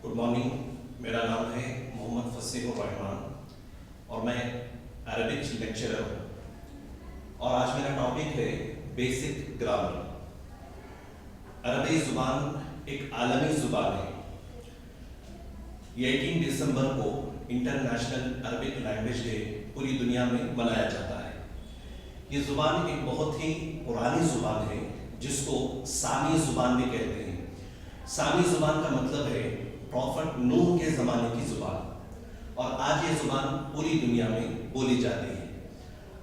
Good morning. मेरा नाम है मोहम्मद फसीहुर रहमान और मैं अरबिक लेक्चरर हूँ और आज मेरा टॉपिक है बेसिक ग्रामर। अरबी ज़ुबान एक आलमी ज़ुबान है। ये 18 दिसंबर को इंटरनेशनल अरबिक लैंग्वेज डे पूरी दुनिया में मनाया जाता है। ये ज़ुबान एक बहुत ही पुरानी ज़ुबान है जिसको सामी ज़ुबान भी कहते हैं। सामी ज़ुबान का मतलब है प्रॉफेट नूह के ज़माने की ज़ुबान और आज ये ज़ुबान पूरी दुनिया में बोली जाती है।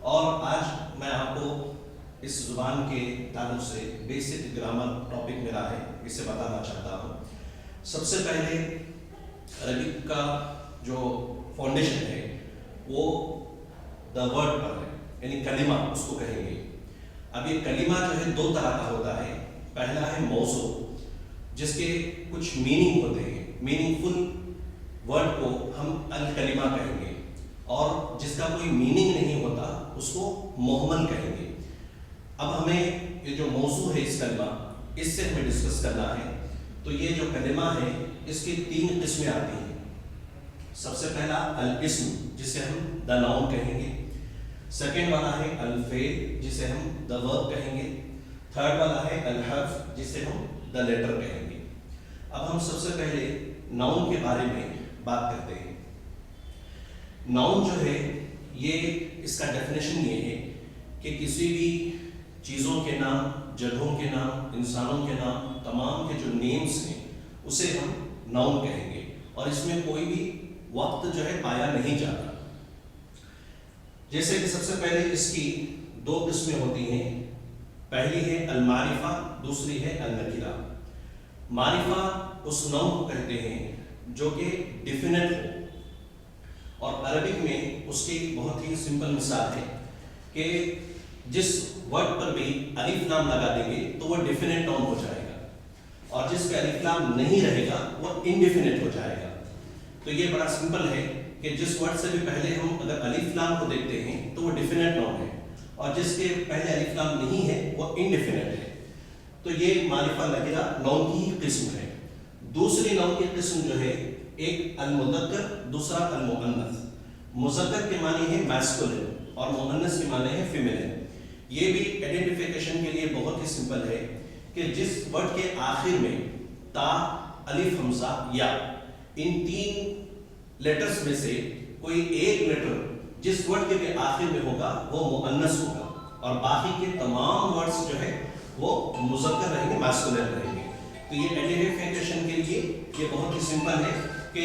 और आज मैं आपको इस ज़ुबान के ताल्लुक़ से बेसिक ग्रामर टॉपिक मेरा है, इसे बताना चाहता हूँ। सबसे पहले अरबिक का जो फाउंडेशन है वो द वर्ड पर है, यानी कलिमा उसको कहेंगे। अब ये कलिमा जो है दो तरह का होता है। पहला है मौज़ू, जिसके कुछ मीनिंग होते हैं। मीनिंगफुल वर्ड को हम अल कलिमा कहेंगे और जिसका कोई मीनिंग नहीं होता उसको मोहमल कहेंगे। अब हमें ये जो मौज़ू है इस कलिमा, इससे हमें डिस्कस करना है। तो ये जो कलिमा है इसकी 3 किस्में आती हैं। सबसे पहला अल इस्म, जिसे हम द नाउन कहेंगे। सेकेंड वाला है अल फेल, जिसे हम द वर्ब कहेंगे। थर्ड वाला है अल हर्फ, जिसे हम द लेटर कहेंगे। अब हम सबसे पहले नाउन के बारे में बात करते हैं। नाउन जो है ये इसका डेफिनेशन ये है कि किसी भी चीज़ों के नाम, जगहों के नाम, इंसानों के नाम, तमाम के जो नेम्स हैं उसे हम नाउन कहेंगे और इसमें कोई भी वक्त जो है पाया नहीं जाता। जैसे कि सबसे पहले इसकी 2 किस्में होती हैं। पहली है अल मारिफा, दूसरी है अल नकीरा। मारिफा उस नाउन को कहते हैं जो कि डिफिनेट हो और अरबिक में उसकी बहुत ही सिंपल मिसाल है कि जिस वर्ड पर भी अलिफ लाम लगा देंगे तो वह डिफिनेट नाउन हो जाएगा और जिस पे अलिफ लाम नहीं रहेगा वह इनडिफिनेट हो जाएगा। तो ये बड़ा सिंपल है कि जिस वर्ड से भी पहले हम अगर अलिफ लाम को देखते हैं तो वो डिफिनेट नाउन है और जिसके पहले अलिफ लाम नहीं है वो इनडिफिनेट है। तो ये मारिफा नकीरा नाउन की ही किस्म है। दूसरी नाउन की किस्म जो है, एक अल मुज़क्कर, दूसरा अल मुअन्नस। मुज़क्कर के माने हैं मैस्कुलिन और मुअन्नस के माने हैं फीमेल। ये भी आइडेंटिफिकेशन के लिए बहुत ही सिंपल है कि जिस वर्ड के आखिर में ता, अलिफ, हमजा, या, इन 3 लेटर्स में से कोई एक लेटर जिस वर्ड के भी आखिर में होगा वो मुअन्नस होगा और बाकी के तमाम वर्ड्स जो है वो मुज़क्कर रहेंगे, मैस्कुलिन रहेंगे। तो ये आइडेंटिफिकेशन के लिए ये बहुत ही सिंपल है कि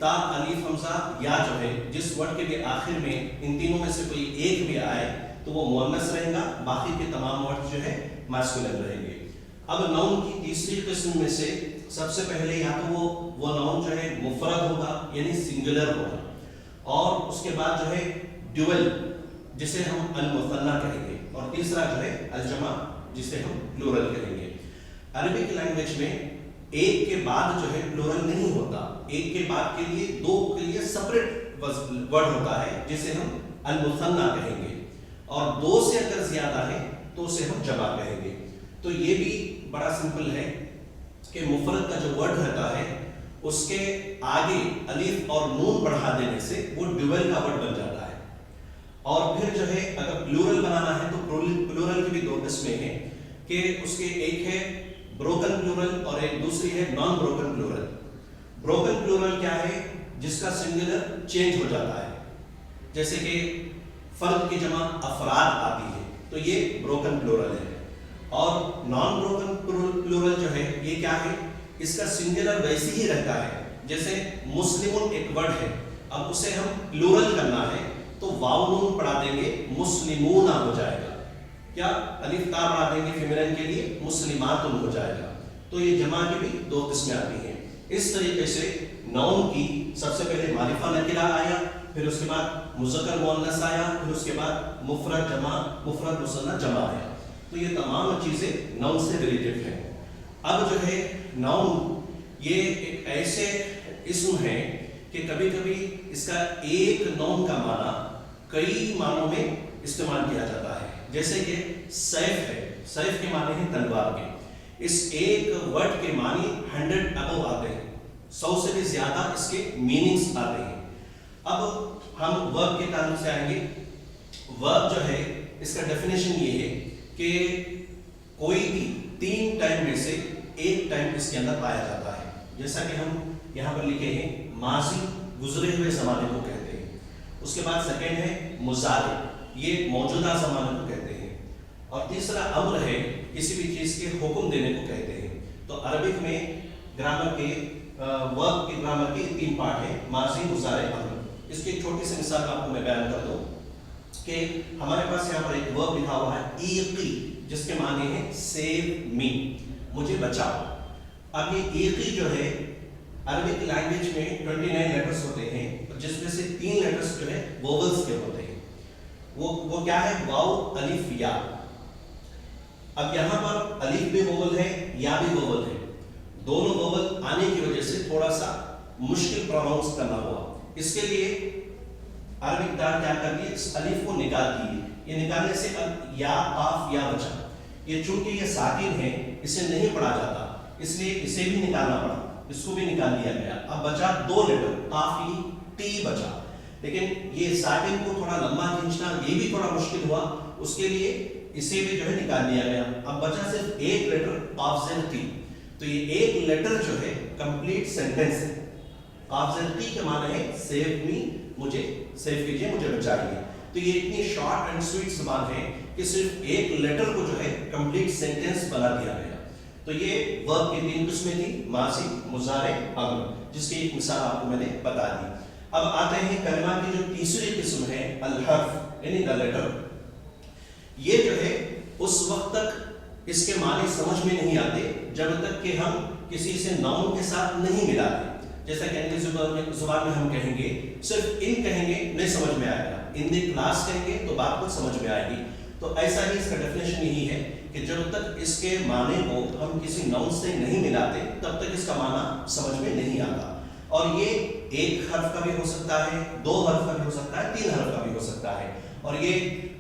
ता, अलिफ, हमजा, या जो है जिस वर्ड के भी आखिर में इन तीनों में से कोई एक भी आए तो वो मुअन्नस रहेगा, बाकी के तमाम वर्ड जो है मैस्कुलिन रहेंगे। अब नाउन की तीसरी किस्म में से सबसे पहले या तो वो नाउन जो है मुफरद होगा यानी सिंगुलर होगा और उसके बाद जो है ड्यूअल, जिसे हम अल मुसन्ना कहेंगे, और तीसरा जो है अल जमा, जिसे हम प्लूरल कहेंगे। अरबिक लैंग्वेज में एक के बाद जो है प्लूरल नहीं होता। एक के बाद के लिए 2 के लिए सेपरेट वर्ड होता है जिसे हम अल मुसन्ना कहेंगे और 2 से अगर ज्यादा है तो उसे हम जमा कहेंगे। तो ये भी बड़ा सिंपल है कि मुफरद का जो वर्ड रहता है उसके आगे अलिफ और नून बढ़ा देने से वो ड्यूअल का वर्ड बन जाता है। और फिर जो है अगर प्लूरल बनाना है तो प्लूरल की भी 2 किस्में हैं कि उसके एक है ब्रोकन प्लूरल और एक दूसरी है non broken plural. Broken plural क्या है? जिसका सिंगुलर चेंज हो जाता है, जैसे कि फर्द की जमा अफराद आती है तो ये ब्रोकन प्लूरल है। और नॉन ब्रोकन प्लूरल जो है ये क्या है? इसका सिंगुलर वैसे ही रहता है जैसे मुस्लिमुन एक वर्ड है, अब उसे हम प्लूरल करना है तो वाव नून पढ़ा देंगे, मुस्लिमूना हो जाएगा। क्या? अलिफ ता बढ़ा देंगे फीमेल के लिए, मुस्लिमातुन हो जाएगा। तो ये जमा की भी 2 किस्में आती हैं। इस तरीके से नाउन की सबसे पहले मारिफा नकीरा आया, फिर उसके बाद मुज़क्कर मुअन्नस आया, फिर उसके बाद मुफरद जमा, मुफरद मुसन्ना जमा आया। तो ये तमाम चीजें नाउन से रिलेटेड हैं। अब जो है नाउन ये एक ऐसे इस्म है कि कभी कभी इसका एक नाउन का माना कई मानों में इस्तेमाल किया जाता है। जैसे कि सैफ है, सैफ के माने हैं तलवार के। इस एक वर्ड के मानी 100 अबव आते हैं, 100 से भी ज्यादा इसके मीनिंग्स आते हैं। अब हम वर्ब के ताल्लुक से आएंगे। वर्ब जो है इसका डेफिनेशन ये है कि कोई भी 3 टाइम में से एक टाइम इसके अंदर पाया जाता है। जैसा कि हम यहाँ पर लिखे हैं, माजी गुजरे हुए जमाने को कहते हैं। उसके बाद सेकेंड है मुजारे, ये मौजूदा जमाने को कहते हैं। और तीसरा अम्र है, किसी भी चीज के हुक्म देने को कहते हैं। तो अरबिक में ग्रामर के वर्ब के ग्रामर के 3 पार्ट है, माजी मुजारे अम्र। इसकी एक छोटी सी मिसाल आपको मैं बयान कर दूं कि हमारे पास यहाँ पर एक वर्ब लिखा हुआ है ईकी, जिसके माने हैं सेव मी, मुझे बचाओ। अब ये ईकी जो है अरबिक लैंग्वेज में 29 लेटर्स होते हैं, जिसमें से 3 लेटर्स जो है वोवेल्स के होते हैं। वो क्या है, वाव अलिफ या। अब यहाँ पर अलिफ भी वोवेल है, या भी वोवेल है। दोनों वोवेल आने की वजह से थोड़ा सा मुश्किल प्रोनाउंस करना हुआ। इसके लिए अरबिक दान क्या कर दिए, इस अलिफ को निकाल दिए। ये निकालने से अब या काफ या बचा। ये चूंकि ये साकिन है, इसे नहीं पढ़ा जाता, इसलिए इसे भी निकालना पड़ा, इसको भी निकाल दिया गया। अब बचा 2 लेटर, काफी टी बचा। लेकिन ये साकिन को थोड़ा लंबा खींचना ये भी थोड़ा मुश्किल हुआ, उसके लिए इसे भी जो है निकाल दिया गया। अब बचा सिर्फ एक लेटर, काफ टी। तो ये एक लेटर जो है कंप्लीट सेंटेंस है। काफ टी के माने है सेव मी, मुझे सेव कीजिए, मुझे बचाइए। तो ये इतनी शॉर्ट एंड स्वीट ज़बान है कि सिर्फ एक लेटर को जो है कंप्लीट सेंटेंस बना दिया गया। तो ये वर्ब की 3 किस्में थी, माजी, मुजारे, अम्र, जिसकी एक मिसाल आपको मैंने बता दी। अब आते हैं कलमा की जो तीसरी किस्म है, अल-हर्फ यानी द लेटर। ये जो है उस वक्त तक इसके माने समझ में नहीं आते जब तक कि हम किसी से नाउन के साथ नहीं मिलाते। जैसा कि अंग्रेजी जुबान में हम कहेंगे, सिर्फ इन कहेंगे नहीं समझ में आएगा, इन द क्लास कहेंगे तो बात कुछ समझ में आएगी। तो ऐसा ही इसका डेफिनेशन यही है कि जब तक इसके माने को हम किसी नाउन से नहीं मिलाते तब तक इसका माना समझ में नहीं आता। और ये एक हर्फ का भी हो सकता है, 2 हर्फ का भी हो सकता है, 3 हर्फ का भी हो सकता है। और ये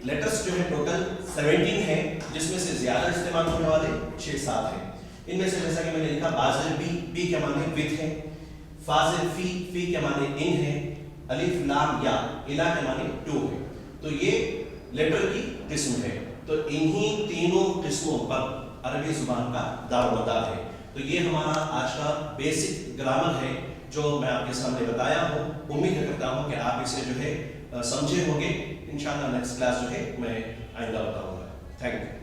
लेटर्स जो है टोटल 17 है, जिसमें से ज्यादा इस्तेमाल होने वाले 6-7 हैं। इनमें से जैसा कि मैंने लिखा, बाजिर बी के माने विथ है, फाजिल फी के माने इन है, अलिफ लाम या इला के माने टू है। तो ये लेटर की किस्म है। तो इन्हीं तीनों किस्मों पर अरबी जुबान का दारोमदार है। तो ये हमारा आज का बेसिक ग्रामर है जो मैं आपके सामने बताया हूँ। उम्मीद करता हूँ कि आप इसे जो है समझे होंगे। इंशाल्लाह नेक्स्ट क्लास जो है मैं आइंदा बताऊंगा। Thank you.